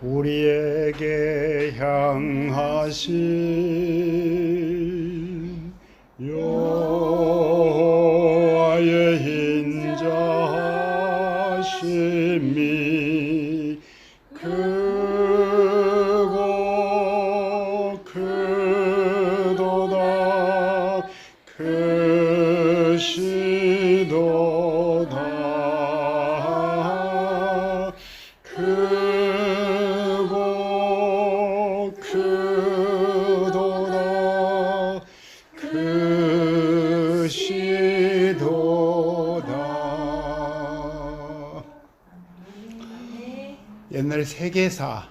우리에게 향하신 여호와의 인자하심이 크고 크도다 크시도다 크고 크도다 크시도다. 옛날에 세계사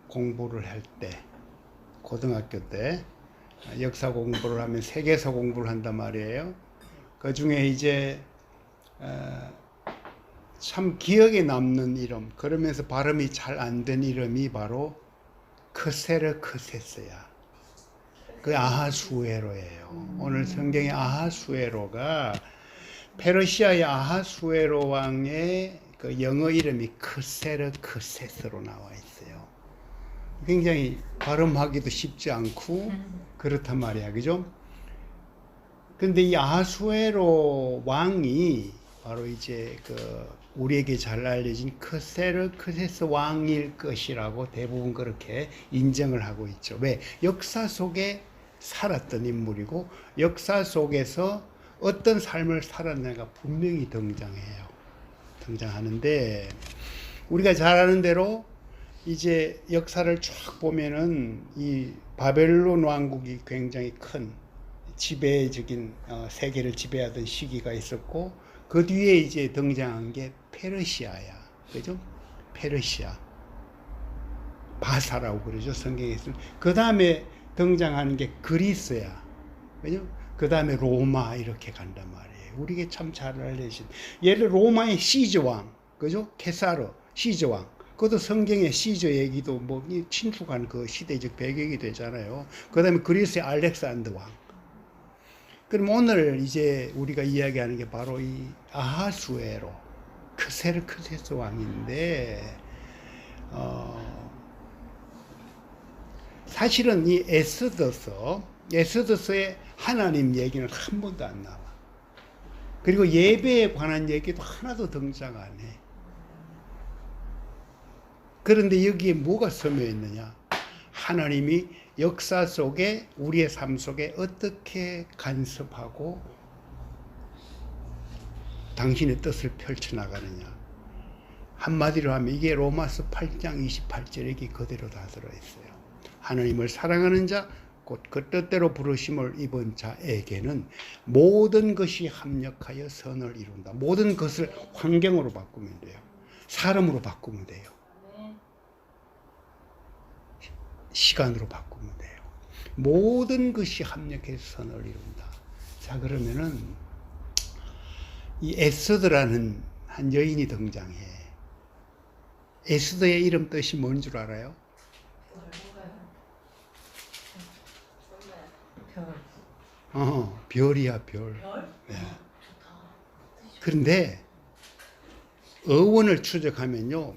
공부를 할 때, 고등학교 때 역사 공부를 하면 세계사 공부를 한단 말이에요. 그 중에 이제 참 기억에 남는 이름, 그러면서 발음이 잘 안 된 이름이 바로 크세르크세스야. 그 아하수에로예요. 오늘 성경의 아하수에로가 페르시아의 아하수에로 왕의 그 영어 이름이 크세르크세스로 나와 있어요. 굉장히 발음하기도 쉽지 않고 그렇단 말이야, 그죠? 근데 이 아하수에로 왕이 바로 이제 그 우리에게 잘 알려진 크세르크세스 왕일 것이라고 대부분 그렇게 인정을 하고 있죠. 왜? 역사 속에 살았던 인물이고 역사 속에서 어떤 삶을 살았는가 분명히 등장하는데, 우리가 잘 아는 대로 이제 역사를 쫙 보면은 이 바벨론 왕국이 굉장히 큰 지배적인 세계를 지배하던 시기가 있었고, 그 뒤에 이제 등장한 게 페르시아야. 그죠? 페르시아. 바사라고 그러죠. 성경에서. 그 다음에 등장하는 게 그리스야. 그죠? 그 다음에 로마 이렇게 간단 말이에요. 우리에게 참 잘 알려진. 예를 로마의 시저 왕. 그죠? 케사르. 시저 왕. 그것도 성경의 시저 얘기도 뭐 친숙한 그 시대적 배경이 되잖아요. 그 다음에 그리스의 알렉산더 왕. 그럼 오늘 이제 우리가 이야기하는 게 바로 이 아하수에로 크세르크세스 왕인데, 사실은 이 에스더서의 하나님 얘기는 한 번도 안 나와. 그리고 예배에 관한 얘기도 하나도 등장 안 해. 그런데 여기에 뭐가 스며 있느냐? 하나님이 역사 속에 우리의 삶 속에 어떻게 간섭하고 당신의 뜻을 펼쳐나가느냐. 한마디로 하면 이게 로마서 8장 28절에 그대로 다 들어있어요. 하나님을 사랑하는 자, 곧 그 뜻대로 부르심을 입은 자에게는 모든 것이 합력하여 선을 이룬다. 모든 것을 환경으로 바꾸면 돼요. 사람으로 바꾸면 돼요. 시간으로 바꾸면 돼요. 모든 것이 합력해서 선을 이룬다. 자, 그러면은 이 에스더라는 한 여인이 등장해. 에스더의 이름 뜻이 뭔 줄 알아요? 별이야, 별. 네. 그런데 어원을 추적하면요,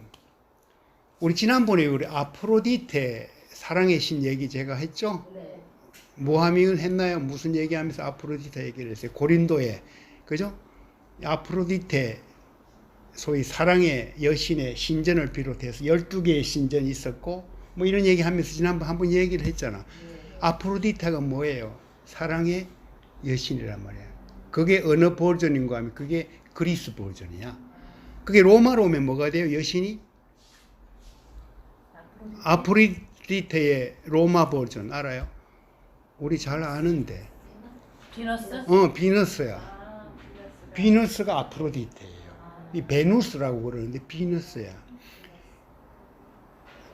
우리 지난번에 우리 아프로디테 사랑의 신 얘기 제가 했죠? 네. 모하밍을 했나요? 무슨 얘기하면서 아프로디테 얘기를 했어요. 고린도에, 그죠? 아프로디테, 소위 사랑의 여신의 신전을 비롯해서 12개의 신전이 있었고, 뭐 이런 얘기 하면서 지난번 한번 얘기를 했잖아. 네. 아프로디테가 뭐예요? 사랑의 여신이란 말이야. 그게 어느 버전인가 하면 그게 그리스 버전이야. 그게 로마로 오면 뭐가 돼요? 여신이? 아프로디테의 로마 버전 알아요? 우리 잘 아는데. 비너스? 비너스야. 비너스가 아프로디테예요. 이 베누스라고 그러는데 비너스야.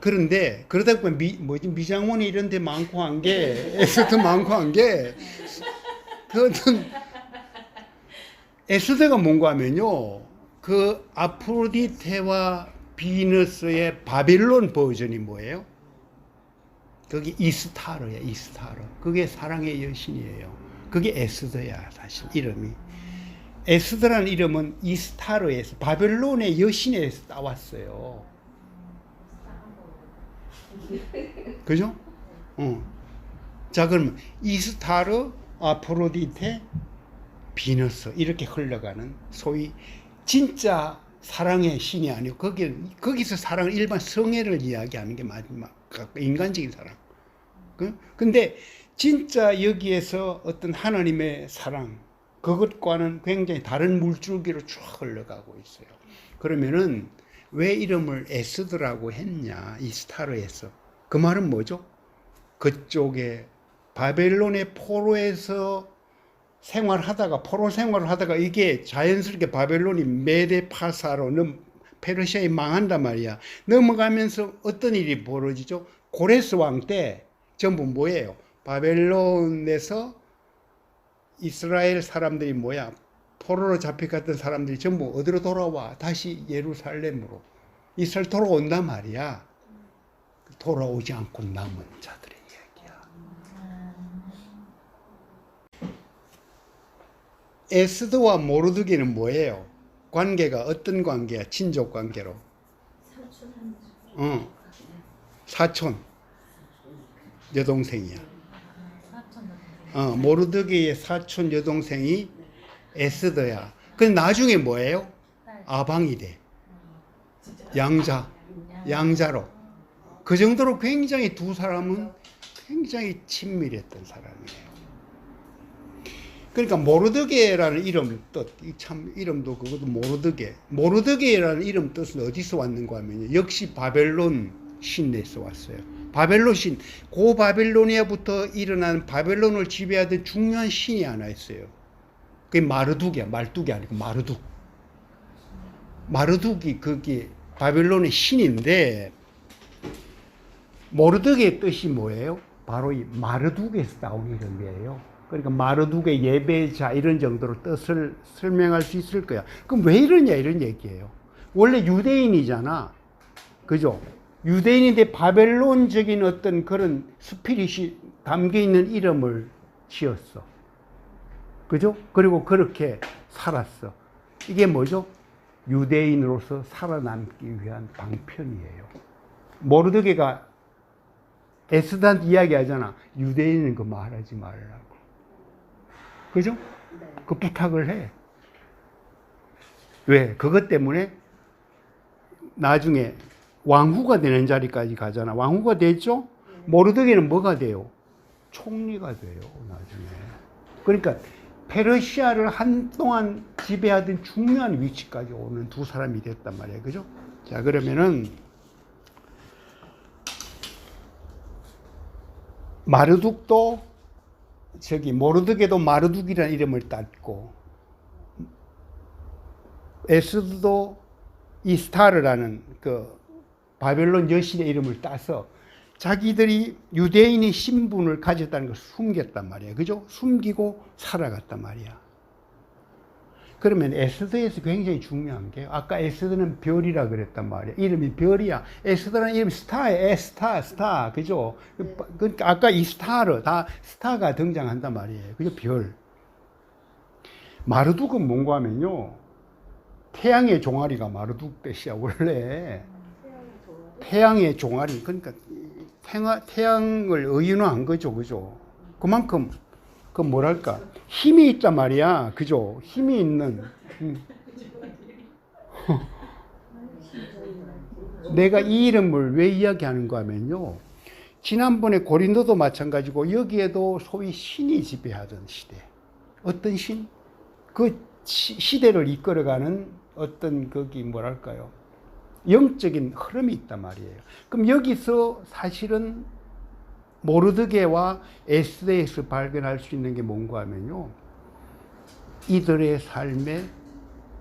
그런데 그러다 보면 미장원이 이런 데 많고 한 게 에스더 많고 한 게 그것은 에스더가 뭔가 하면요, 그 아프로디테와 비너스의 바벨론 버전이 뭐예요? 그게 이스타르야, 이스타르. 그게 사랑의 여신이에요. 그게 에스더야, 사실 이름이. 에스더라는 이름은 이스타르에서, 바벨론의 여신에서 따왔어요. 그죠? 자, 그러면 이스타르, 아프로디테, 비너스 이렇게 흘러가는 소위 진짜 사랑의 신이 아니고 거기서 사랑을 일반 성애를 이야기하는 게 마지막 인간적인 사랑. 근데 진짜 여기에서 어떤 하나님의 사랑 그것과는 굉장히 다른 물줄기로 쭉 흘러가고 있어요. 그러면은 왜 이름을 에스더라고 했냐? 이스타르에서. 그 말은 뭐죠? 그쪽에 바벨론의 포로에서 포로 생활을 하다가 이게 자연스럽게 바벨론이 메데파사로 페르시아에 망한단 말이야. 넘어가면서 어떤 일이 벌어지죠? 고레스 왕 때 전부 뭐예요? 바벨론에서 이스라엘 사람들이 포로로 잡혀갔던 사람들이 전부 어디로 돌아와? 다시 예루살렘으로. 이스라엘 돌아온단 말이야. 돌아오지 않고 남은 자들의 이야기야. 에스더와 모르드게는 뭐예요? 관계가 어떤 관계야? 친족 관계로. 사촌 여동생이야. 모르드게의 사촌 여동생이 에스더야. 근데 나중에 뭐예요? 아방이 돼. 양자로. 그 정도로 굉장히 두 사람은 굉장히 친밀했던 사람이에요. 그러니까 모르드게라는 이름 뜻, 참 이름도 그것도 모르드게라는 이름 뜻은 어디서 왔는가 하면요. 역시 바벨론 신에서 왔어요. 바벨론 신, 고바벨로니아부터 일어난 바벨론을 지배하던 중요한 신이 하나 있어요. 그게 마르둑이야. 말뚝이 아니고 마르둑. 마르둑이 그게 바벨론의 신인데 모르드게의 뜻이 뭐예요? 바로 이 마르둑에서 나온 이름이에요. 그러니까 마르둑의 예배자 이런 정도로 뜻을 설명할 수 있을 거야. 그럼 왜 이러냐 이런 얘기예요. 원래 유대인이잖아. 그죠? 유대인인데 바벨론적인 어떤 그런 스피릿이 담겨 있는 이름을 지었어. 그죠? 그리고 그렇게 살았어. 이게 뭐죠? 유대인으로서 살아남기 위한 방편이에요. 모르드게가 에스더한테 이야기하잖아. 유대인은 그 말하지 말라고. 그죠? 그 부탁을 해. 왜? 그것 때문에 나중에 왕후가 되는 자리까지 가잖아. 왕후가 됐죠? 모르드게는 뭐가 돼요? 총리가 돼요, 나중에. 그러니까 페르시아를 한동안 지배하던 중요한 위치까지 오는 두 사람이 됐단 말이에요. 그죠? 자, 그러면은 마르둑도 모르드게도 마르둑이라는 이름을 땄고 에스더도 이스타르라는 그 바벨론 여신의 이름을 따서 자기들이 유대인의 신분을 가졌다는 걸 숨겼단 말이에요. 그죠? 숨기고 살아갔단 말이야. 그러면 에스더에서 굉장히 중요한 게 아까 에스더는 별이라 그랬단 말이야. 이름이 별이야. 에스더라는 이름이 스타예요. 스타. 그죠? 그러니까 아까 이스타르 다 스타가 등장한단 말이에요. 그죠? 별. 마르둑은 뭔가 하면요. 태양의 종아리가 마르둑 뜻이야. 원래. 태양의 종아리. 그러니까 태양을 의인화한 거죠. 그죠? 그만큼 그 뭐랄까 힘이 있단 말이야. 그죠? 힘이 있는. 내가 이 이름을 왜 이야기하는가 하면요. 지난번에 고린도도 마찬가지고 여기에도 소위 신이 지배하던 시대. 어떤 신? 그 시대를 이끌어가는 어떤 거기 뭐랄까요. 영적인 흐름이 있단 말이에요. 그럼 여기서 사실은 모르드게와 에스더에서 발견할 수 있는 게 뭔가 하면요. 이들의 삶에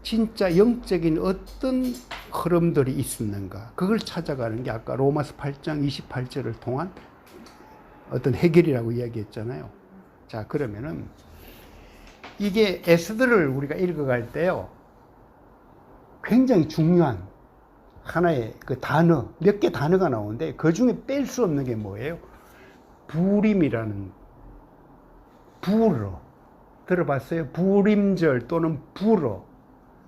진짜 영적인 어떤 흐름들이 있었는가. 그걸 찾아가는 게 아까 로마서 8장 28절을 통한 어떤 해결이라고 이야기했잖아요. 자, 그러면은 이게 에스더를 우리가 읽어갈 때요. 굉장히 중요한 하나의 그 단어, 몇 개 단어가 나오는데 그 중에 뺄 수 없는 게 뭐예요? 부림이라는 불어. 들어봤어요? 부림절 또는 불어.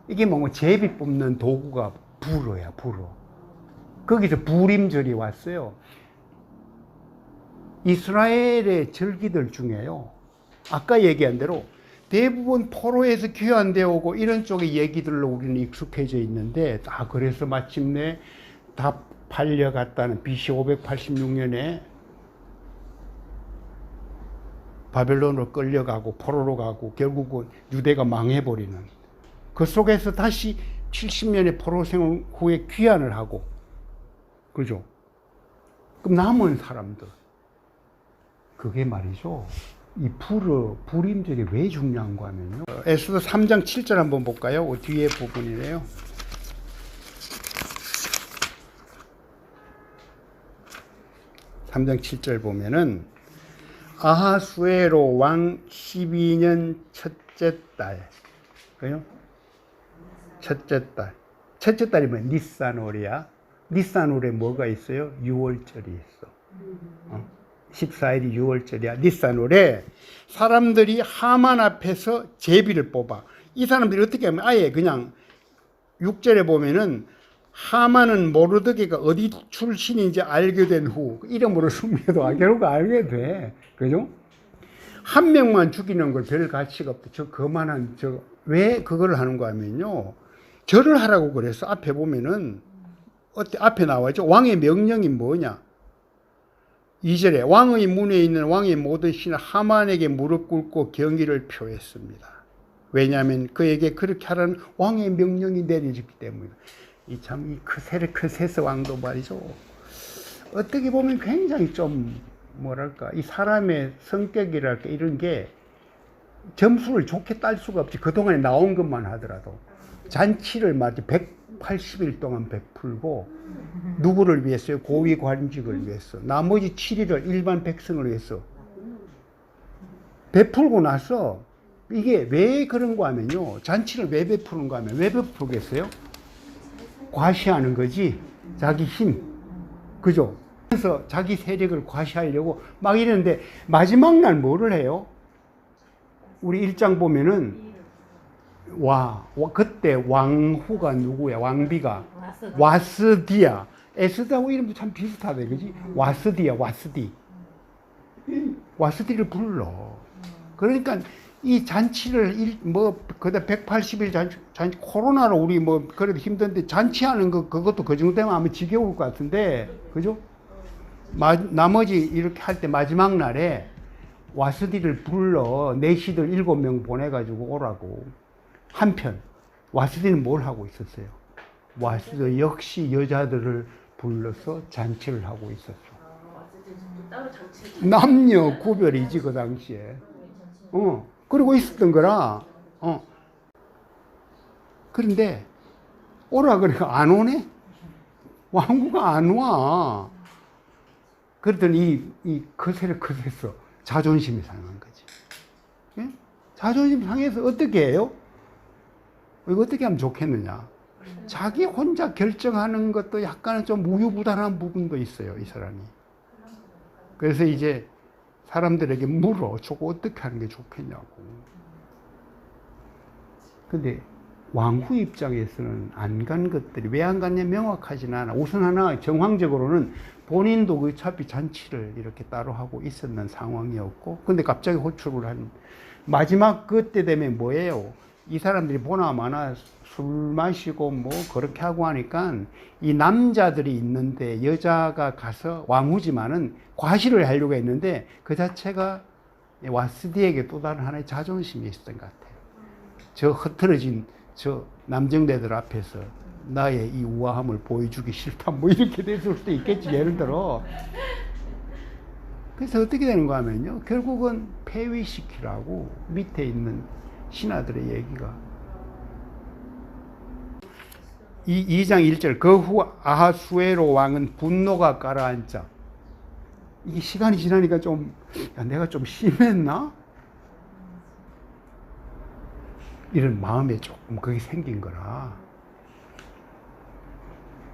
이게 뭔가 제비 뽑는 도구가 불어야, 불어. 거기서 부림절이 왔어요. 이스라엘의 절기들 중에요. 아까 얘기한 대로 대부분 포로에서 귀환되어 오고 이런 쪽의 얘기들로 우리는 익숙해져 있는데, 그래서 마침내 다 팔려갔다는 BC 586년에 바벨론으로 끌려가고 포로로 가고 결국은 유대가 망해버리는, 그 속에서 다시 70년의 포로 생활 후에 귀환을 하고, 그죠? 그럼 남은 사람들, 그게 말이죠, 이 불임절이 왜 중요한가 하면요, 에스더 3장 7절 한번 볼까요? 뒤에 부분이래요. (3장 7절) 보면은 아하수에로 왕 12년 첫째 달, 그죠? 첫째 달이 뭐 니산월이야. 니산월에 뭐가 있어요? 6월절이 있어. 14일이 6월절이야. 니산월에 사람들이 하만 앞에서 제비를 뽑아. 이 사람들이 어떻게 하면 아예 그냥 6절에 보면은 하만은 모르드게가 어디 출신인지 알게 된 후, 이름으로 숨겨도 결국 알게 돼. 그죠? 한 명만 죽이는 걸 별 가치가 없다. 그만한, 왜 그걸 하는가 하면요, 절을 하라고 그래서 앞에 보면은, 앞에 나와있죠? 왕의 명령이 뭐냐? 2절에 왕의 문에 있는 왕의 모든 신하 하만에게 무릎 꿇고 경의를 표했습니다. 왜냐하면 그에게 그렇게 하라는 왕의 명령이 내려졌기 때문이다. 이 크세스 왕도 말이죠, 어떻게 보면 굉장히 좀 뭐랄까, 이 사람의 성격이랄까 이런 게 점수를 좋게 딸 수가 없지. 그동안에 나온 것만 하더라도 잔치를 말이죠 180일 동안 베풀고, 누구를 위해서요? 고위 관직을 위해서. 나머지 7일을 일반 백성을 위해서 베풀고 나서, 이게 왜 그런가 하면요, 잔치를 왜 베푸는가 하면, 왜 베푸겠어요? 과시하는 거지, 자기 힘, 그죠? 그래서 자기 세력을 과시하려고 막 이러는데, 마지막 날 뭐를 해요? 우리 1장 보면은 그때 왕후가 누구야? 왕비가 와스디야. 에스더하고 이름도 참 비슷하대, 그지? 와스디를 불러. 그러니까 이 잔치를 그다 180일 잔치, 코로나로 우리 그래도 힘든데 잔치하는 그것도 그 정도 되면 아마 지겨울 것 같은데, 그죠? 나머지 이렇게 할 때 마지막 날에 와스디를 불러 내시들 7명 보내가지고 오라고. 한편 와스디는 뭘 하고 있었어요? 와스디 역시 여자들을 불러서 잔치를 하고 있었어. 남녀 구별이지 그 당시에. 그러고 있었던 거라. 그런데 오라 그러니까 안 오네? 왕후가 안 와. 그랬더니 이 크세서 자존심이 상한 거지. 예? 자존심 상해서 어떻게 해요? 이거 어떻게 하면 좋겠느냐? 자기 혼자 결정하는 것도 약간은 좀 우유부단한 부분도 있어요, 이 사람이. 그래서 이제 사람들에게 물어. 저거 어떻게 하는 게 좋겠냐고. 근데 왕후 입장에서는 안 간 것들이 왜 안 갔냐 명확하진 않아. 우선 하나, 정황적으로는 본인도 어차피 잔치를 이렇게 따로 하고 있었는 상황이었고, 근데 갑자기 호출을 한, 마지막 그때 되면 뭐예요? 이 사람들이 보나마나 술 마시고 그렇게 하고 하니까 이 남자들이 있는데 여자가 가서, 왕후지만은 과시를 하려고 했는데 그 자체가 와스디에게 또 다른 하나의 자존심이 있었던 것 같아요. 저 흐트러진 저 남정네들 앞에서 나의 이 우아함을 보여주기 싫다, 이렇게 됐을 수도 있겠지, 예를 들어. 그래서 어떻게 되는가 하면요, 결국은 폐위시키라고 밑에 있는 신하들의 얘기가. 2장 1절, 그 후 아하수에로 왕은 분노가 가라앉자. 이게 시간이 지나니까 내가 좀 심했나? 이런 마음에 조금 그게 생긴 거라.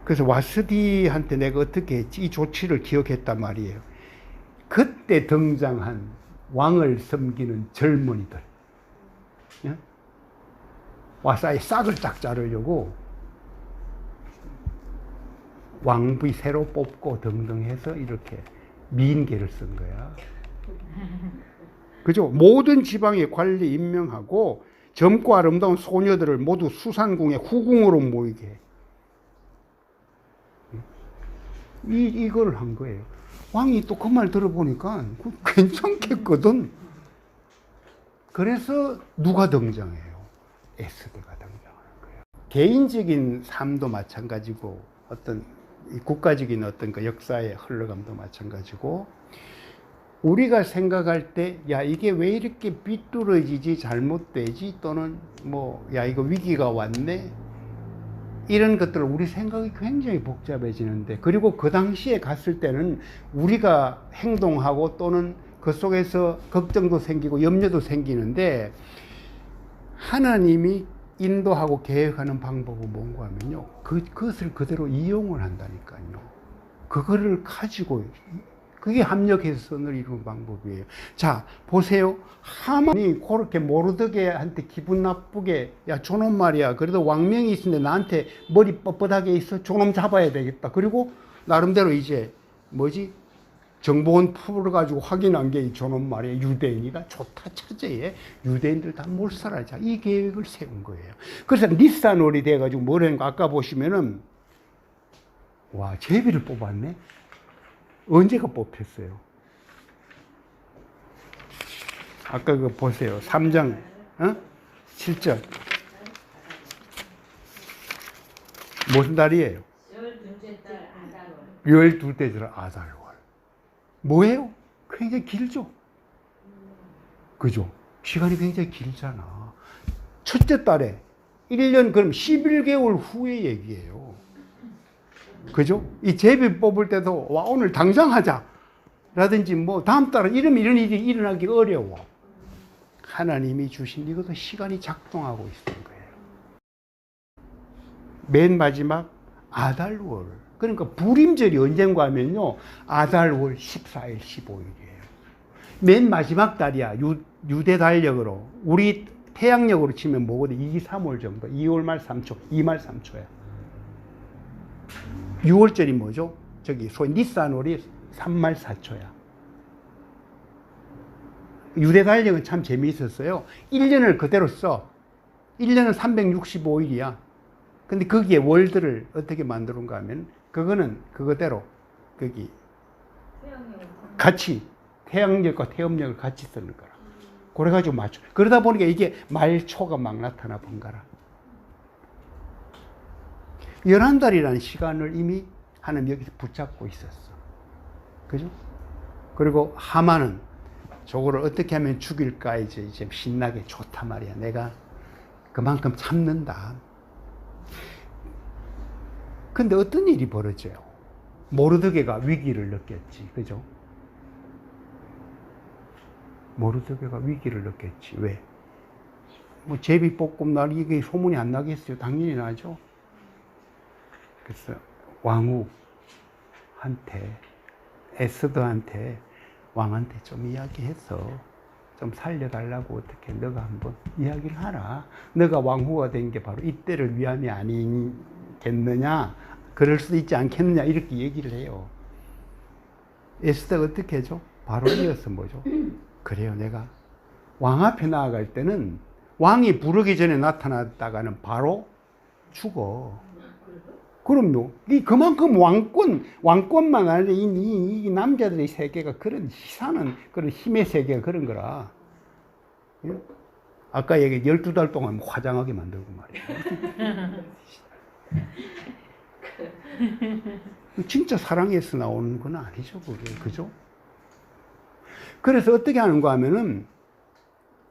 그래서 와스디한테 내가 어떻게 했지? 이 조치를 기억했단 말이에요. 그때 등장한 왕을 섬기는 젊은이들. 예? 와서 싹을 딱 자르려고 왕비 새로 뽑고 등등 해서 이렇게 미인계를 쓴 거야. 그죠? 모든 지방에 관리 임명하고 젊고 아름다운 소녀들을 모두 수산궁의 후궁으로 모이게 해. 이걸 한 거예요. 왕이 또 그 말 들어보니까 괜찮겠거든. 그래서 누가 등장해요? 에스더가 등장하는 거예요. 개인적인 삶도 마찬가지고 어떤 국가적인 어떤 그 역사의 흘러감도 마찬가지고 우리가 생각할 때 야 이게 왜 이렇게 삐뚤어지지 잘못되지 또는 뭐 야 이거 위기가 왔네 이런 것들 우리 생각이 굉장히 복잡해지는데 그리고 그 당시에 갔을 때는 우리가 행동하고 또는 그 속에서 걱정도 생기고 염려도 생기는데 하나님이 인도하고 계획하는 방법은 뭔가 하면요 그것을 그대로 이용을 한다니까요. 그거를 가지고 그게 합력해서 이루는 방법이에요. 자, 보세요. 하만이 그렇게 모르드게한테 기분 나쁘게 야 저놈 말이야. 그래도 왕명이 있는데 나한테 머리 뻣뻣하게 있어. 저놈 잡아야 되겠다. 그리고 나름대로 이제 뭐지? 정보원 풀어가지고 확인한 게 저놈 말이야. 유대인이다. 좋다 차제에 유대인들 다 몰살하자. 이 계획을 세운 거예요. 그래서 니산월이 돼가지고 뭐라는가 아까 보시면은 와 제비를 뽑았네. 언제가 뽑혔어요? 아까 그거 보세요. 3장 7절 무슨 달이에요? 12째 달 아달월. 뭐예요? 굉장히 길죠? 그죠? 시간이 굉장히 길잖아. 첫째 달에 1년 그럼 11개월 후의 얘기예요. 그죠? 이 제비 뽑을 때도 와 오늘 당장 하자 라든지 뭐 다음 달은 이런 일이 일어나기 어려워. 하나님이 주신 이것도 시간이 작동하고 있는 거예요. 맨 마지막 아달월 그러니까 불임절이 언젠가 하면요 아달월 14일 15일이에요. 맨 마지막 달이야. 유대 달력으로 우리 태양력으로 치면 뭐거든 2, 3월 정도 2월 말 3초 2말 3초야. 6월절이 뭐죠? 저기 소위 니산월이 3말 4초야. 유대 달력은 참 재미있었어요. 1년을 그대로 써. 1년은 365일이야. 근데 거기에 월들을 어떻게 만드는가 하면 그거는 그거대로 거기 같이 태양력과 태음력을 같이 쓰는 거라. 그래가지고 맞춰. 그러다 보니까 이게 말초가 막 나타나 번거라. 11달이라는 시간을 이미 하나님 여기서 붙잡고 있었어. 그죠? 그리고 하만은 저거를 어떻게 하면 죽일까 이제 신나게 좋단 말이야. 내가 그만큼 참는다. 근데 어떤 일이 벌어져요? 모르드게가 위기를 느꼈지. 그죠? 모르드게가 위기를 느꼈지. 왜? 뭐 제비볶음 날 이게 소문이 안 나겠어요? 당연히 나죠. 그래서 왕후한테 에스더한테 왕한테 좀 이야기해서 좀 살려달라고 어떻게 너가 한번 이야기를 하라. 너가 왕후가 된 게 바로 이때를 위함이 아니겠느냐. 그럴 수도 있지 않겠느냐 이렇게 얘기를 해요. 에스더가 어떻게 해줘? 바로 이어서 뭐죠? 그래요. 내가 왕 앞에 나아갈 때는 왕이 부르기 전에 나타났다가는 바로 죽어. 그럼요. 그만큼 왕권만 아니라 이 남자들의 세계가 그런 희사는 그런 힘의 세계가 그런 거라. 예? 아까 얘기 12달 동안 화장하게 만들고 말이야. 진짜 사랑에서 나오는 건 아니죠, 그게. 그죠? 그래서 어떻게 하는가 하면은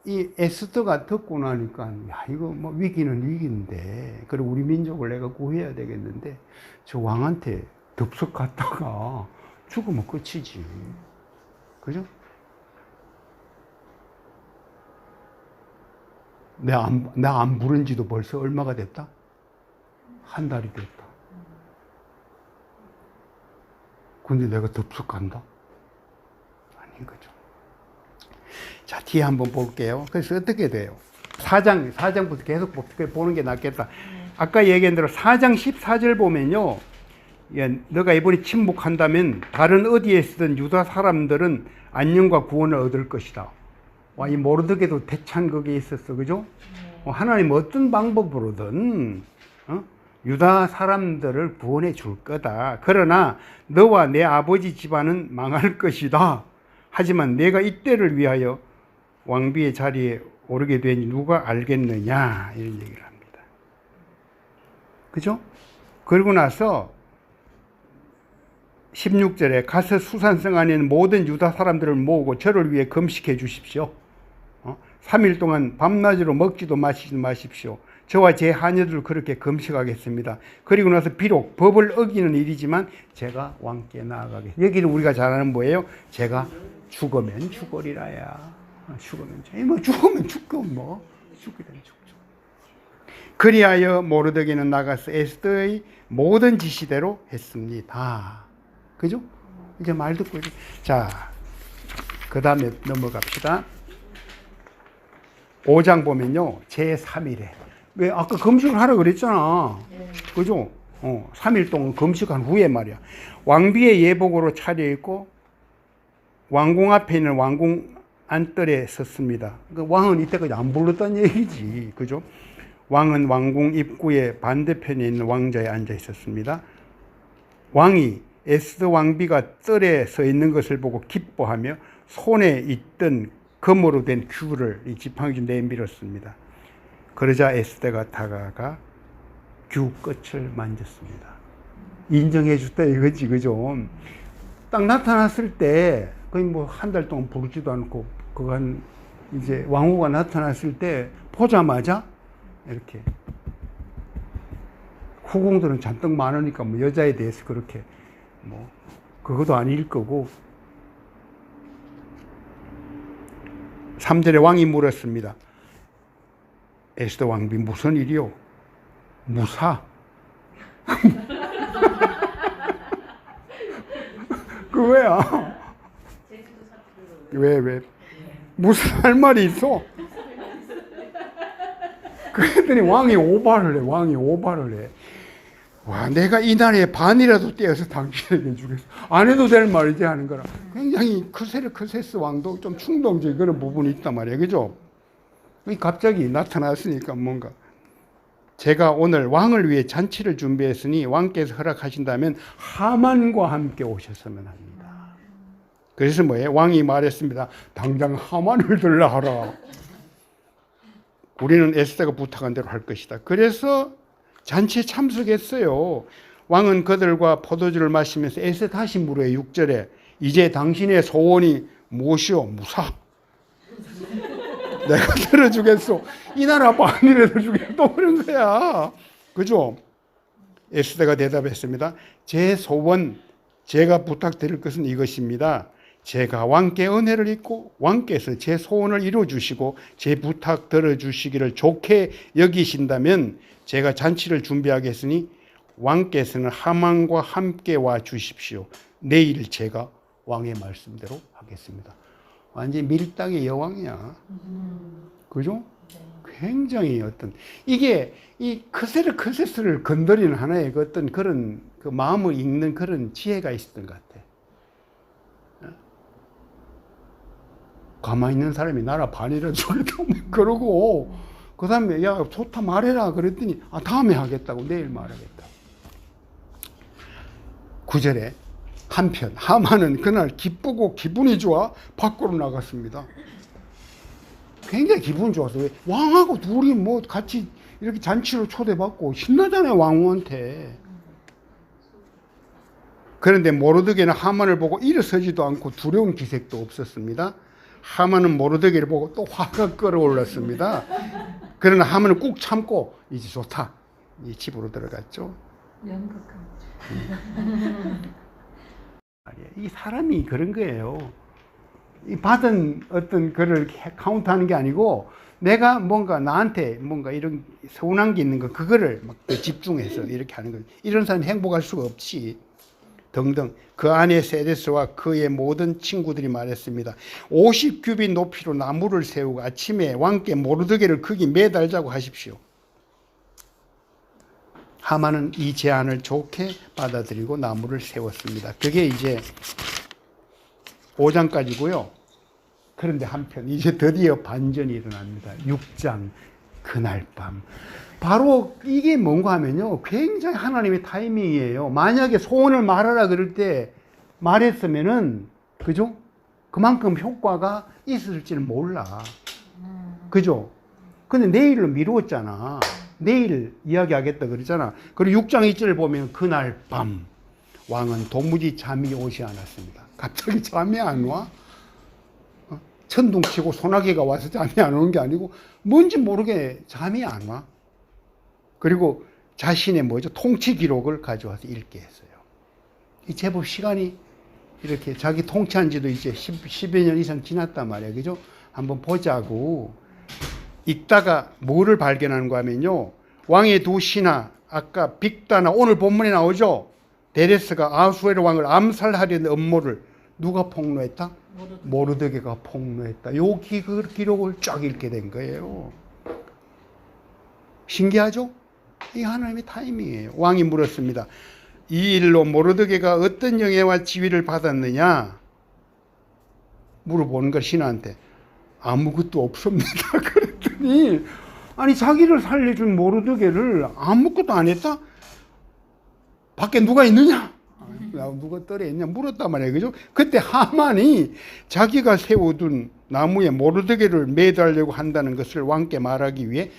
이 에스더가 듣고 나니까 야 이거 뭐 위기는 위기인데 그리고 우리 민족을 내가 구해야 되겠는데 저 왕한테 덥석 갔다가 죽으면 끝이지. 그죠? 나 안 부른 지도 벌써 얼마가 됐다? 한 달이 됐다. 근데 내가 덥석 간다? 아닌 거죠. 자, 뒤에 한번 볼게요. 그래서 어떻게 돼요? 4장부터 계속 보는 게 낫겠다. 아까 얘기한 대로 4장 14절 보면요. 야, 너가 이번에 침묵한다면 다른 어디에 있든 유다 사람들은 안녕과 구원을 얻을 것이다. 와, 이 모르드게도 대찬 그게 있었어, 그죠? 하나님 어떤 방법으로든 유다 사람들을 구원해 줄 거다. 그러나 너와 내 아버지 집안은 망할 것이다. 하지만 내가 이때를 위하여 왕비의 자리에 오르게 되니 누가 알겠느냐, 이런 얘기를 합니다. 그죠? 그러고 나서 16절에 가서 수산성 안에 있는 모든 유다 사람들을 모으고 저를 위해 금식해 주십시오. 3일 동안 밤낮으로 먹지도 마시지도 마십시오. 저와 제 하녀들 그렇게 금식하겠습니다. 그리고 나서 비록 법을 어기는 일이지만 제가 왕께 나아가겠습니다. 여기는 우리가 잘 아는 뭐예요? 제가 죽으면 죽으리라야. 죽으면 죽고 죽기는 죽죠. 그리하여 모르드게는 나가서 에스더의 모든 지시대로 했습니다. 그죠? 이제 말 듣고 이제. 자, 그 다음에 넘어갑시다. 5장 보면요, 제3일에 왜 아까 금식을 하라고 그랬잖아. 그죠? 3일 동안 금식한 후에 말이야. 왕비의 예복으로 차려입고 왕궁 앞에 있는 왕궁 안뜰에 섰습니다. 그러니까 왕은 이때까지 안 불렀다는 얘기지. 그죠? 왕은 왕궁 입구의 반대편에 있는 왕자에 앉아 있었습니다. 왕이 에스더 왕비가 뜰에 서 있는 것을 보고 기뻐하며 손에 있던 금으로 된 큐를 이 지팡이로 내밀었습니다. 그러자 에스더가 다가가 큐 끝을 만졌습니다. 인정해 줬다 이거지, 그죠? 딱 나타났을 때 거의 뭐 한 달 동안 부르지도 않고 그간 이제 왕후가 나타났을 때 보자마자 이렇게 후궁들은 잔뜩 많으니까 뭐 여자에 대해서 그렇게 뭐 그것도 아닐 거고. 3절에 왕이 물었습니다. 에스더 왕비 무슨 일이요? 무사. 그 왜야? 왜? 무슨 할 말이 있어? 그랬더니 왕이 오바를 해. 와, 내가 이 나라에 반이라도 떼어서 당신에게 주겠어. 안 해도 될 말이지 하는 거라. 굉장히 크세스 왕도 좀 충동적인 그런 부분이 있단 말이에요. 그죠? 갑자기 나타났으니까 뭔가. 제가 오늘 왕을 위해 잔치를 준비했으니 왕께서 허락하신다면 하만과 함께 오셨으면 합니다. 그래서 뭐예요? 왕이 말했습니다. 당장 하만을 들라 하라. 우리는 에스더가 부탁한 대로 할 것이다. 그래서 잔치에 참석했어요. 왕은 그들과 포도주를 마시면서 에스더 다시 물어요. 6절에 이제 당신의 소원이 무엇이요? 무사. 내가 들어주겠소. 이 나라 반이라도 주겠소. 그런 거야. 그죠? 에스더가 대답했습니다. 제 소원, 제가 부탁드릴 것은 이것입니다. 제가 왕께 은혜를 입고 왕께서 제 소원을 이루어주시고 제 부탁 들어주시기를 좋게 여기신다면 제가 잔치를 준비하겠으니 왕께서는 하만과 함께 와 주십시오. 내일 제가 왕의 말씀대로 하겠습니다. 완전히 밀당의 여왕이야. 그죠? 굉장히 어떤 이게 이 크세스를 건드리는 하나의 어떤 그런 그 마음을 읽는 그런 지혜가 있었던 것 같아. 가만히 있는 사람이 나라 반이라도 주겠다고 그러고 그 다음에 야 좋다 말해라 그랬더니 다음에 하겠다고 내일 말하겠다. 9절에 한편 하만은 그날 기쁘고 기분이 좋아 밖으로 나갔습니다. 굉장히 기분 좋았어. 왜? 왕하고 둘이 뭐 같이 이렇게 잔치로 초대받고 신나잖아요, 왕후한테. 그런데 모르드게는 하만을 보고 일어서지도 않고 두려운 기색도 없었습니다. 하만은 모르드게를 보고 또 화가 끌어올랐습니다. 그러나 하만은 꾹 참고 이제 좋다. 이 집으로 들어갔죠. 이 사람이 그런 거예요. 이 받은 어떤 거를 카운트하는 게 아니고 내가 뭔가 나한테 뭔가 이런 서운한 게 있는 거 그거를 막 집중해서 이렇게 하는 거예요. 이런 사람이 행복할 수가 없지. 등등. 그 안에 세데스와 그의 모든 친구들이 말했습니다. 50규빗 높이로 나무를 세우고 아침에 왕께 모르드게를 거기 매달자고 하십시오. 하만은 이 제안을 좋게 받아들이고 나무를 세웠습니다. 그게 이제 5장까지고요. 그런데 한편 이제 드디어 반전이 일어납니다. 6장 그날 밤. 바로 이게 뭔가 하면요, 굉장히 하나님의 타이밍이에요. 만약에 소원을 말하라 그럴 때 말했으면은, 그죠? 그만큼 효과가 있을지는 몰라. 그죠? 근데 내일로 미루었잖아. 내일 이야기하겠다 그랬잖아. 그리고 6장 2절을 보면 그날 밤 왕은 도무지 잠이 오지 않았습니다. 갑자기 잠이 안 와? 천둥치고 소나기가 와서 잠이 안 오는 게 아니고 뭔지 모르게 잠이 안 와. 그리고 자신의 통치 기록을 가져와서 읽게 했어요. 이 제법 시간이 이렇게 자기 통치한 지도 이제 10여 년 이상 지났단 말이에요. 그죠? 한번 보자고. 읽다가 뭐를 발견하는가 하면요. 왕의 두 신하, 아까 빅다나 오늘 본문에 나오죠? 데레스가 아수에르 왕을 암살하려는 음모를 누가 폭로했다? 모르드게가 폭로했다. 요 기록을 쫙 읽게 된 거예요. 신기하죠? 이 하나님의 타이밍이에요. 왕이 물었습니다. 이 일로 모르드게가 어떤 영예와 지위를 받았느냐? 물어보는 걸 신하한테. 아무것도 없습니다. 그랬더니 아니 자기를 살려준 모르드게를 아무것도 안 했다? 밖에 누가 있느냐? 누가 떨에 있냐? 물었단 말이에요. 그죠? 그때 하만이 자기가 세워둔 나무에 모르드게를 매달려고 한다는 것을 왕께 말하기 위해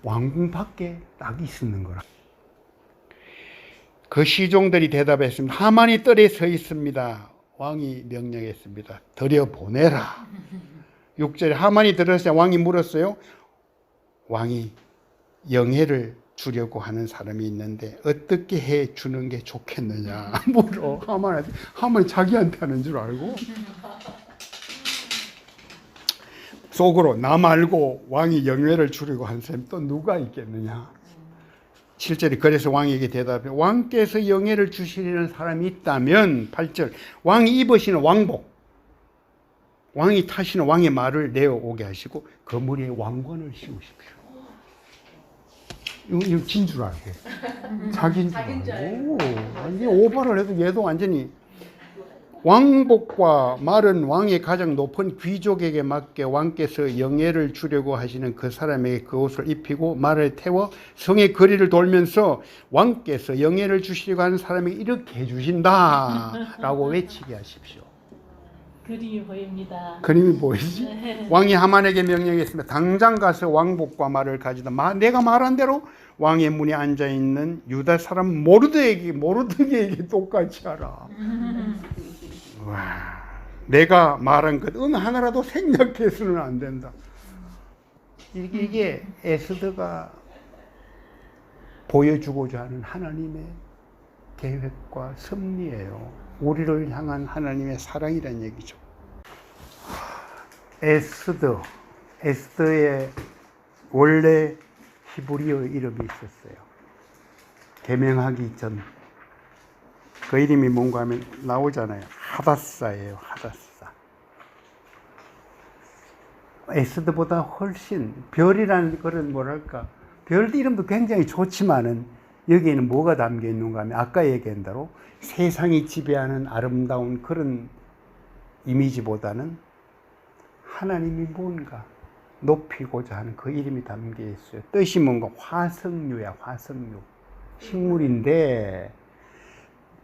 왕궁 밖에 딱 있는 거라. 그 시종들이 대답했습니다. 하만이 뜰에 서 있습니다. 왕이 명령했습니다. 들여보내라. 6절에 하만이 들었을 때 왕이 물었어요. 왕이 영예를 주려고 하는 사람이 있는데 어떻게 해 주는 게 좋겠느냐 물어. 하만이 자기한테 하는 줄 알고 속으로 나 말고 왕이 영예를 주려고 하는 사람이 또 누가 있겠느냐. 7절에 그래서 왕에게 대답해 왕께서 영예를 주시려는 사람이 있다면 8절 왕이 입으시는 왕복 왕이 타시는 왕의 말을 내어오게 하시고 그 머리에 왕관을 씌우십시오. 이거 진 줄 알고 자기인 줄 알고 완전히 오버를 해도 얘도 완전히 왕복과 말은 왕의 가장 높은 귀족에게 맡겨 왕께서 영예를 주려고 하시는 그 사람에게 그 옷을 입히고 말을 태워 성의 거리를 돌면서 왕께서 영예를 주시려고 하는 사람에게 이렇게 해주신다 라고 외치게 하십시오. 그림이 보입니다. 그림이 보이지? 왕이 하만에게 명령했습니다. 당장 가서 왕복과 말을 가져다 내가 말한 대로 왕의 문에 앉아있는 유다 사람 모르드게에게 똑같이 하라. 와, 내가 말한 것 어느 하나라도 생략해서는 안 된다. 이게 에스더가 보여주고자 하는 하나님의 계획과 섭리예요. 우리를 향한 하나님의 사랑이라는 얘기죠. 에스더의 원래 히브리어 이름이 있었어요. 개명하기 전. 그 이름이 뭔가 하면 나오잖아요. 하다사예요. 하다사. 에스더보다 훨씬 별이라는 그런 별 이름도 굉장히 좋지만은 여기에는 뭐가 담겨 있는가 하면 아까 얘기한 대로 세상이 지배하는 아름다운 그런 이미지보다는 하나님이 뭔가 높이고자 하는 그 이름이 담겨 있어요. 뜻이 뭔가 화석류야. 화석류. 식물인데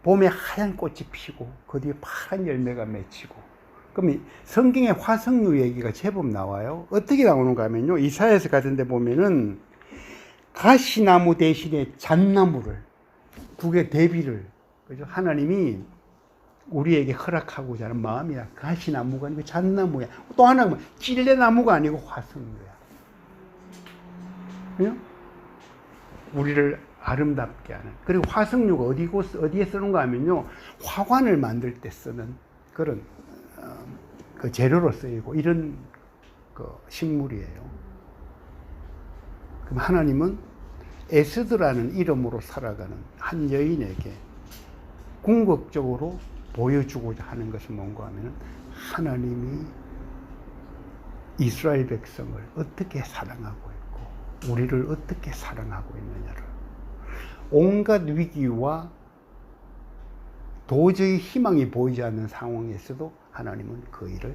봄에 하얀 꽃이 피고 그 뒤에 파란 열매가 맺히고. 그럼 성경에 화석류 얘기가 제법 나와요. 어떻게 나오는가 하면요. 이사야서 같은 데 보면은 가시나무 대신에 잣나무를 국의 대비를 그죠? 하나님이 우리에게 허락하고자 하는 마음이야. 가시나무가 아니고 잣나무야. 또 하나는 찔레나무가 아니고 화석류야. 그죠? 우리를 아름답게 하는. 그리고 화석류가 어디에 쓰는가 하면요. 화관을 만들 때 쓰는 그런 그 재료로 쓰이고 이런 그 식물이에요. 그럼 하나님은 에스더라는 이름으로 살아가는 한 여인에게 궁극적으로 보여주고자 하는 것은 뭔가 하면 하나님이 이스라엘 백성을 어떻게 사랑하고 있고 우리를 어떻게 사랑하고 있느냐를 온갖 위기와 도저히 희망이 보이지 않는 상황에서도 하나님은 그 일을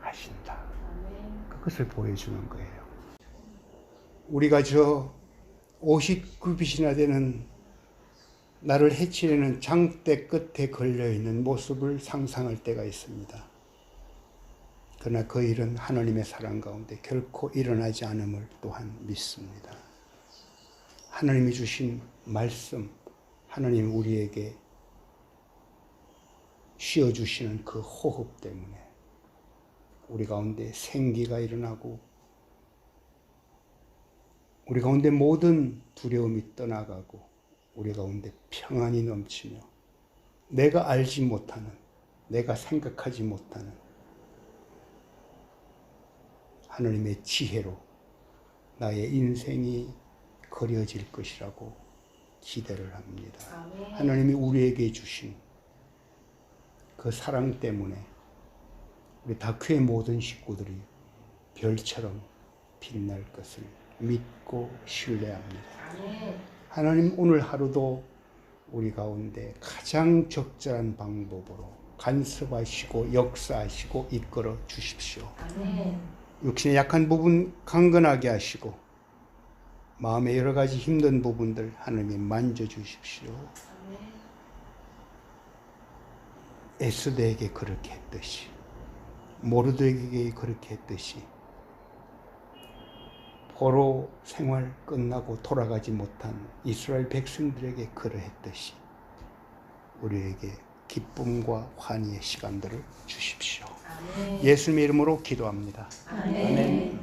하신다. 그것을 보여주는 거예요. 우리가 저 59빛이나 되는 나를 해치려는 장대 끝에 걸려있는 모습을 상상할 때가 있습니다. 그러나 그 일은 하나님의 사랑 가운데 결코 일어나지 않음을 또한 믿습니다. 하나님이 주신 말씀, 하나님 우리에게 쉬어주시는 그 호흡 때문에 우리 가운데 생기가 일어나고 우리 가운데 모든 두려움이 떠나가고 우리 가운데 평안이 넘치며 내가 알지 못하는, 내가 생각하지 못하는 하나님의 지혜로 나의 인생이 그려질 것이라고 기대를 합니다. 아멘. 하나님이 우리에게 주신 그 사랑 때문에 우리 다큐의 모든 식구들이 별처럼 빛날 것을 믿고 신뢰합니다. 아멘. 하나님 오늘 하루도 우리 가운데 가장 적절한 방법으로 간섭하시고 역사하시고 이끌어 주십시오. 아멘. 육신의 약한 부분 강건하게 하시고 마음의 여러 가지 힘든 부분들 하나님이 만져주십시오. 아멘. 에스더에게 그렇게 했듯이 모르드에게 그렇게 했듯이 포로 생활 끝나고 돌아가지 못한 이스라엘 백성들에게 그러했듯이 우리에게 기쁨과 환희의 시간들을 주십시오. 아멘. 예수님의 이름으로 기도합니다. 아멘.